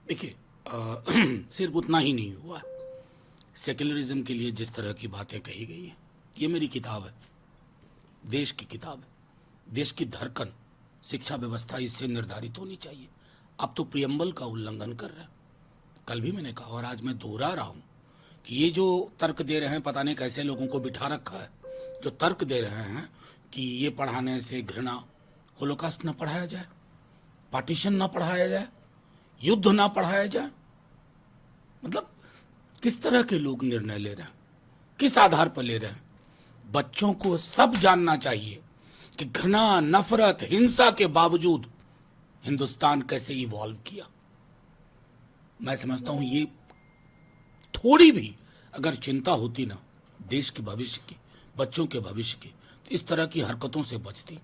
देखिए सिर्फ उतना ही नहीं हुआ। सेक्युलरिज्म के लिए जिस तरह की बातें कही गई हैं, ये मेरी किताब है, देश की किताब है, देश की धड़कन, शिक्षा व्यवस्था इससे निर्धारित होनी चाहिए। अब तो प्रियम्बल का उल्लंघन कर रहे हैं। कल भी मैंने कहा और आज मैं दोहरा रहा हूं कि ये जो तर्क दे रहे हैं, पता नहीं कैसे लोगों को बिठा रखा है, जो तर्क दे रहे हैं कि ये पढ़ाने से घृणा, होलोकास्ट ना पढ़ाया जाए, पार्टीशन ना पढ़ाया जाए, युद्ध ना पढ़ाया जाए। मतलब किस तरह के लोग निर्णय ले रहे हैं, किस आधार पर ले रहे हैं? बच्चों को सब जानना चाहिए कि घृणा, नफरत, हिंसा के बावजूद हिंदुस्तान कैसे इवॉल्व किया। मैं समझता हूं ये थोड़ी भी अगर चिंता होती ना देश के भविष्य की, बच्चों के भविष्य की, तो इस तरह की हरकतों से बचती।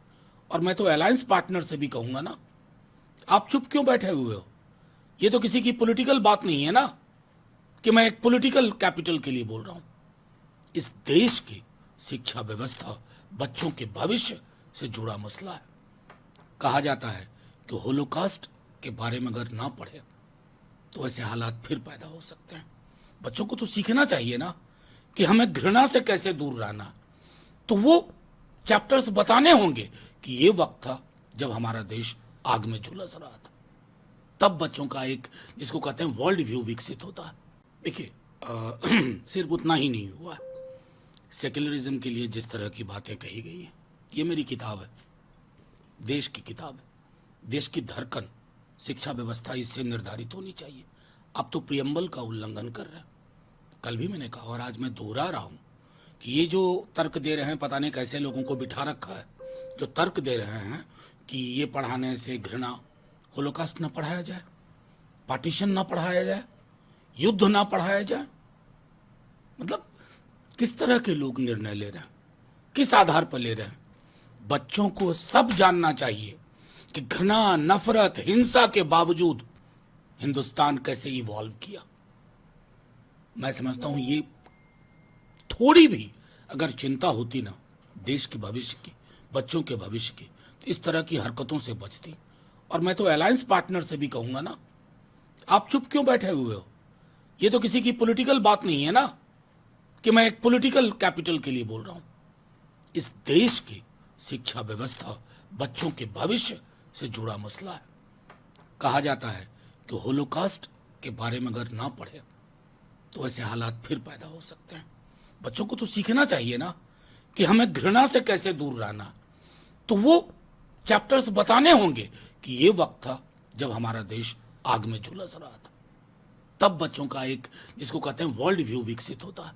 और मैं तो अलायंस पार्टनर से भी कहूंगा ना, आप चुप क्यों बैठे हुए हो? ये तो किसी की पॉलिटिकल बात नहीं है ना कि मैं एक पॉलिटिकल कैपिटल के लिए बोल रहा हूं। इस देश की शिक्षा व्यवस्था, बच्चों के भविष्य से जुड़ा मसला है। कहा जाता है कि होलोकास्ट के बारे में अगर ना पढ़े तो ऐसे हालात फिर पैदा हो सकते हैं। बच्चों को तो सीखना चाहिए ना कि हमें घृणा से कैसे दूर रहना। तो वो चैप्टर्स बताने होंगे कि ये वक्त था जब हमारा देश आग में झुलस रहा था। तब बच्चों का एक, जिसको कहते हैं, वर्ल्ड व्यू विकसित होता है। देखिए सिर्फ उतना ही नहीं हुआ। सेक्युलरिज्म के लिए जिस तरह की बातें कही गई हैं, ये मेरी किताब है, देश की किताब है, देश की धड़कन, शिक्षा व्यवस्था इससे निर्धारित होनी चाहिए। अब तो प्रियम्बल का उल्लंघन कर रहे हैं। कल भी मैंने कहा और आज मैं दोहरा रहा हूं कि ये जो तर्क दे रहे हैं, पता नहीं कैसे लोगों को बिठा रखा है, जो तर्क दे रहे हैं कि ये पढ़ाने से घृणा, होलोकास्ट ना पढ़ाया जाए, पार्टीशन ना पढ़ाया जाए, युद्ध ना पढ़ाया जाए। मतलब किस तरह के लोग निर्णय ले रहे हैं, किस आधार पर ले रहे हैं? बच्चों को सब जानना चाहिए कि घृणा, नफरत, हिंसा के बावजूद हिंदुस्तान कैसे इवॉल्व किया। मैं समझता हूं ये थोड़ी भी अगर चिंता होती ना देश के भविष्य की, बच्चों के भविष्य की, तो इस तरह की हरकतों से बचती। और मैं तो अलायंस पार्टनर से भी कहूंगा ना, आप चुप क्यों बैठे हुए हो? ये तो किसी की पॉलिटिकल बात नहीं है ना कि मैं एक पॉलिटिकल कैपिटल के लिए बोल रहा हूं। इस देश की शिक्षा व्यवस्था, बच्चों के भविष्य से जुड़ा मसला है। कहा जाता है कि होलोकास्ट के बारे में अगर ना पढ़े तो ऐसे हालात फिर पैदा हो सकते हैं। बच्चों को तो सीखना चाहिए ना कि हमें घृणा से कैसे दूर रहना। तो वो चैप्टर्स बताने होंगे कि ये वक्त था जब हमारा देश आग में झुलस रहा था। तब बच्चों का एक, जिसको कहते हैं, वर्ल्ड व्यू विकसित होता है।